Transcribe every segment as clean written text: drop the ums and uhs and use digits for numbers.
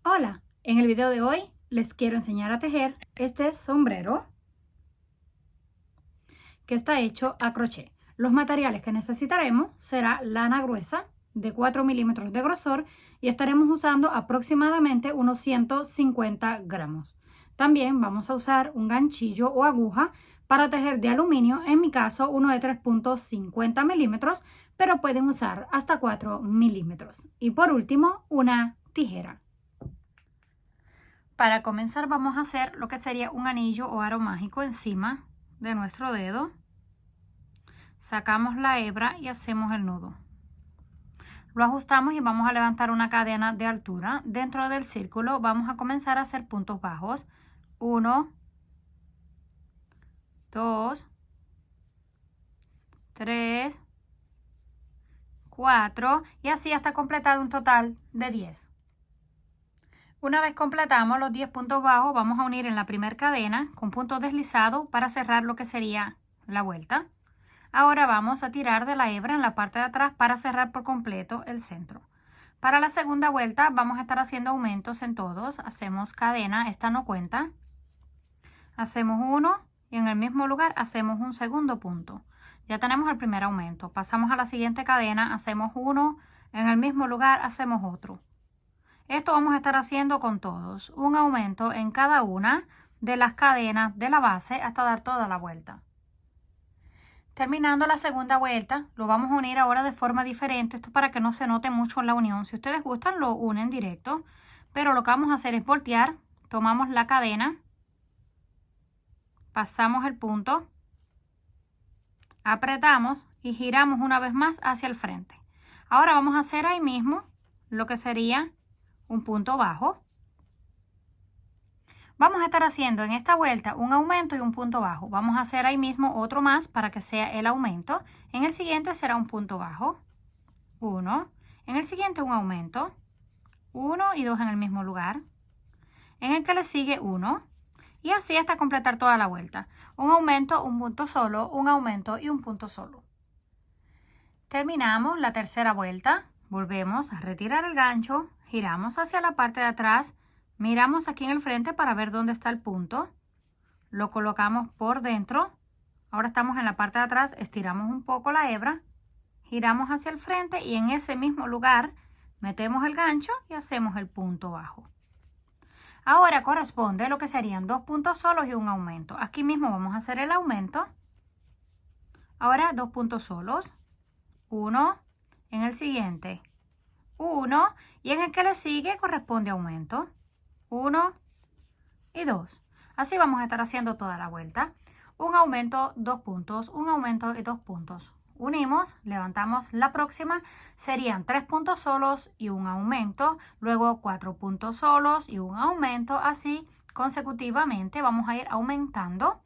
Hola, en el video de hoy les quiero enseñar a tejer este sombrero que está hecho a crochet. Los materiales que necesitaremos será lana gruesa de 4 milímetros de grosor y estaremos usando aproximadamente unos 150 gramos. También vamos a usar un ganchillo o aguja para tejer de aluminio, en mi caso uno de 3.50 milímetros, pero pueden usar hasta 4 milímetros. Y por último, una tijera. Para comenzar vamos a hacer lo que sería un anillo o aro mágico encima de nuestro dedo. Sacamos la hebra y hacemos el nudo. Lo ajustamos y vamos a levantar una cadena de altura. Dentro del círculo vamos a comenzar a hacer puntos bajos. 1, 2, 3, 4 y así hasta completar un total de 10. Una vez completamos los 10 puntos bajos, vamos a unir en la primera cadena con punto deslizado para cerrar lo que sería la vuelta. Ahora vamos a tirar de la hebra en la parte de atrás para cerrar por completo el centro. Para la segunda vuelta vamos a estar haciendo aumentos en todos. Hacemos cadena, esta no cuenta. Hacemos uno y en el mismo lugar hacemos un segundo punto. Ya tenemos el primer aumento. Pasamos a la siguiente cadena, hacemos uno, en el mismo lugar hacemos otro. Esto vamos a estar haciendo con todos, un aumento en cada una de las cadenas de la base hasta dar toda la vuelta. Terminando la segunda vuelta, lo vamos a unir ahora de forma diferente, esto para que no se note mucho la unión. Si ustedes gustan, lo unen directo, pero lo que vamos a hacer es voltear, tomamos la cadena, pasamos el punto, apretamos y giramos una vez más hacia el frente. Ahora vamos a hacer ahí mismo lo que sería un punto bajo. Vamos a estar haciendo en esta vuelta un aumento y un punto bajo. Vamos a hacer ahí mismo otro más para que sea el aumento. En el siguiente será un punto bajo. 1. En el siguiente un aumento. 1 y 2 en el mismo lugar. En el que le sigue 1. Y así hasta completar toda la vuelta. Un aumento, un punto solo, un aumento y un punto solo. Terminamos la tercera vuelta. Volvemos a retirar el gancho. Giramos hacia la parte de atrás, miramos aquí en el frente para ver dónde está el punto, lo colocamos por dentro, ahora estamos en la parte de atrás, estiramos un poco la hebra, giramos hacia el frente y en ese mismo lugar metemos el gancho y hacemos el punto bajo. Ahora corresponde lo que serían dos puntos solos y un aumento. Aquí mismo vamos a hacer el aumento, ahora dos puntos solos, uno, en el siguiente 1 y en el que le sigue corresponde aumento 1 y 2. Así vamos a estar haciendo toda la vuelta. Un aumento, dos puntos, un aumento y dos puntos. Unimos, levantamos la próxima, serían 3 puntos solos y un aumento, luego 4 puntos solos y un aumento, así consecutivamente vamos a ir aumentando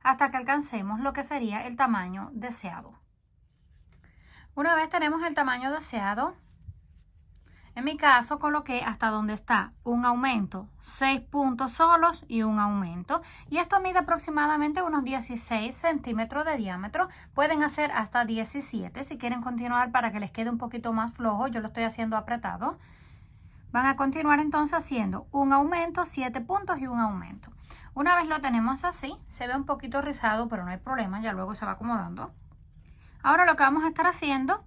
hasta que alcancemos lo que sería el tamaño deseado. Una vez tenemos el tamaño deseado, en mi caso coloqué hasta donde está un aumento, 6 puntos solos y un aumento. Y esto mide aproximadamente unos 16 centímetros de diámetro. Pueden hacer hasta 17 si quieren continuar para que les quede un poquito más flojo. Yo lo estoy haciendo apretado. Van a continuar entonces haciendo un aumento, 7 puntos y un aumento. Una vez lo tenemos así, se ve un poquito rizado, pero no hay problema, ya luego se va acomodando. Ahora lo que vamos a estar haciendo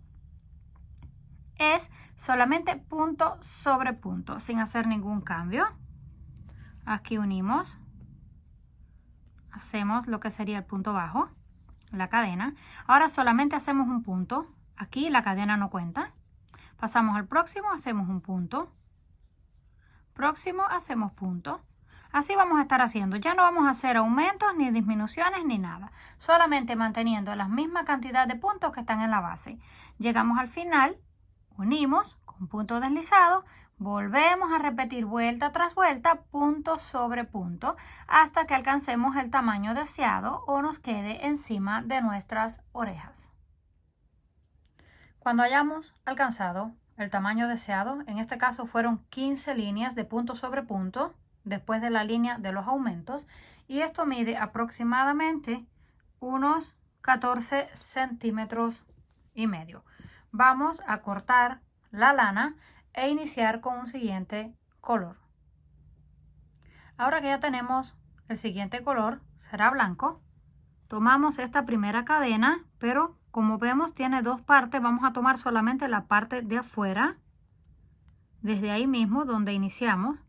es solamente punto sobre punto, sin hacer ningún cambio. Aquí unimos, hacemos lo que sería el punto bajo, la cadena. Ahora solamente hacemos un punto, aquí la cadena no cuenta. Pasamos al próximo, hacemos un punto. Próximo, hacemos punto. Así vamos a estar haciendo. Ya no vamos a hacer aumentos, ni disminuciones, ni nada. Solamente manteniendo la misma cantidad de puntos que están en la base. Llegamos al final. Unimos con punto deslizado, volvemos a repetir vuelta tras vuelta, punto sobre punto, hasta que alcancemos el tamaño deseado o nos quede encima de nuestras orejas. Cuando hayamos alcanzado el tamaño deseado, en este caso fueron 15 líneas de punto sobre punto, después de la línea de los aumentos, y esto mide aproximadamente unos 14 centímetros y medio. Vamos a cortar la lana e iniciar con un siguiente color. Ahora que ya tenemos el siguiente color, será blanco, tomamos esta primera cadena, pero como vemos tiene dos partes, vamos a tomar solamente la parte de afuera, desde ahí mismo donde iniciamos,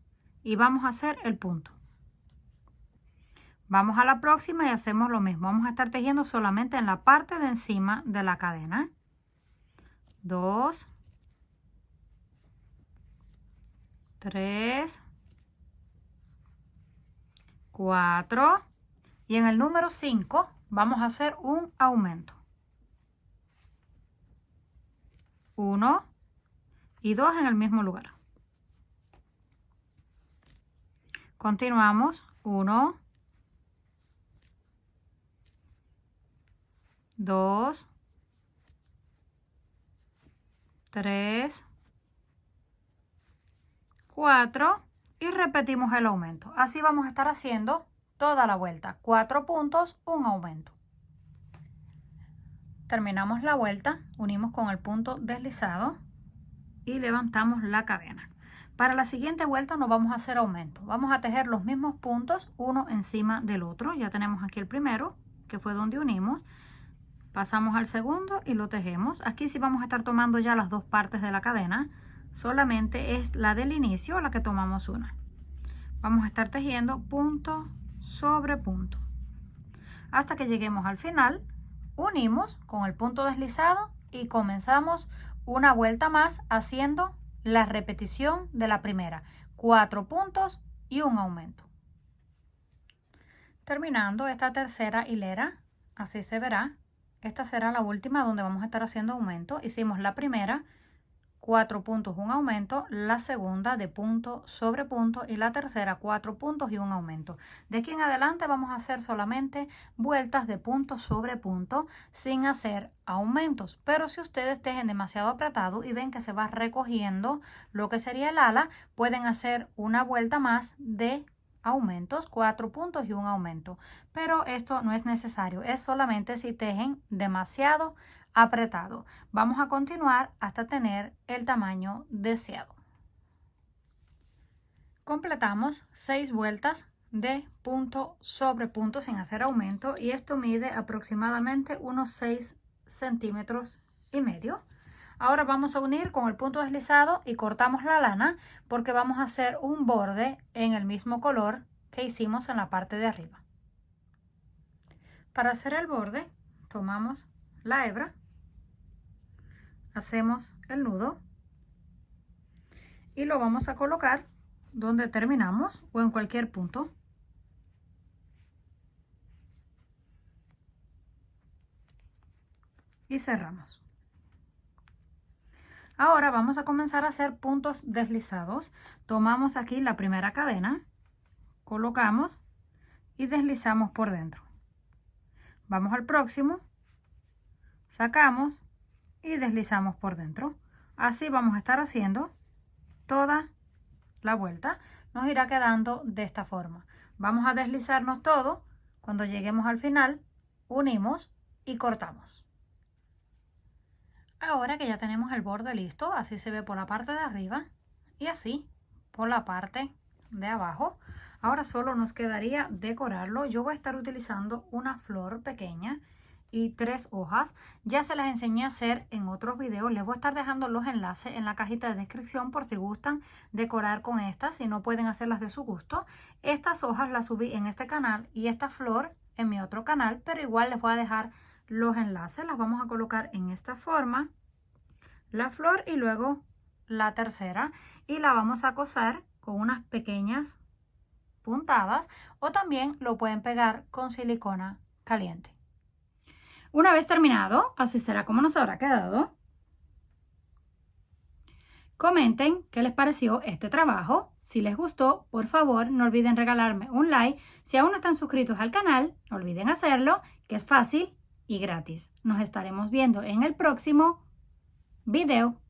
y vamos a hacer el punto. Vamos a la próxima y hacemos lo mismo. Vamos a estar tejiendo solamente en la parte de encima de la cadena. 2, 3, 4 y en el número 5 vamos a hacer un aumento. 1 y 2 en el mismo lugar. Continuamos. 1, 2, 3, 4 y repetimos el aumento. Así vamos a estar haciendo toda la vuelta. 4 puntos, un aumento. Terminamos la vuelta, unimos con el punto deslizado y levantamos la cadena. Para la siguiente vuelta no vamos a hacer aumento. Vamos a tejer los mismos puntos uno encima del otro. Ya tenemos aquí el primero, que fue donde unimos. Pasamos al segundo y lo tejemos. Aquí sí vamos a estar tomando ya las dos partes de la cadena. Solamente es la del inicio la que tomamos una. Vamos a estar tejiendo punto sobre punto. Hasta que lleguemos al final, unimos con el punto deslizado y comenzamos una vuelta más haciendo la repetición de la primera. 4 puntos y un aumento. Terminando esta tercera hilera, así se verá. Esta será la última donde vamos a estar haciendo aumento. Hicimos la primera, 4 puntos, un aumento, la segunda de punto sobre punto y la tercera 4 puntos y un aumento. De aquí en adelante vamos a hacer solamente vueltas de punto sobre punto sin hacer aumentos. Pero si ustedes tejen demasiado apretado y ven que se va recogiendo lo que sería el ala, pueden hacer una vuelta más de aumentos, 4 puntos y un aumento. Pero esto no es necesario, es solamente si tejen demasiado apretado. Vamos a continuar hasta tener el tamaño deseado. Completamos 6 vueltas de punto sobre punto sin hacer aumento y esto mide aproximadamente unos 6 centímetros y medio. Ahora vamos a unir con el punto deslizado y cortamos la lana porque vamos a hacer un borde en el mismo color que hicimos en la parte de arriba. Para hacer el borde tomamos la hebra, hacemos el nudo y lo vamos a colocar donde terminamos o en cualquier punto. Y cerramos. Ahora vamos a comenzar a hacer puntos deslizados. Tomamos aquí la primera cadena, colocamos y deslizamos por dentro. Vamos al próximo, sacamos y deslizamos por dentro. Así vamos a estar haciendo toda la vuelta. Nos irá quedando de esta forma. Vamos a deslizarnos todo. Cuando lleguemos al final, unimos y cortamos. Ahora que ya tenemos el borde listo, así se ve por la parte de arriba y así por la parte de abajo. Ahora solo nos quedaría decorarlo. Yo voy a estar utilizando una flor pequeña y 3 hojas. Ya se las enseñé a hacer en otros videos. Les voy a estar dejando los enlaces en la cajita de descripción por si gustan decorar con estas, si no pueden hacerlas de su gusto. Estas hojas las subí en este canal y esta flor en mi otro canal, pero igual les voy a dejar los enlaces. Las vamos a colocar en esta forma, la flor y luego la tercera, y la vamos a coser con unas pequeñas puntadas o también lo pueden pegar con silicona caliente. Una vez terminado, así será como nos habrá quedado. Comenten qué les pareció este trabajo. Si les gustó, por favor, no olviden regalarme un like. Si aún no están suscritos al canal, no olviden hacerlo, que es fácil y gratis. Nos estaremos viendo en el próximo video.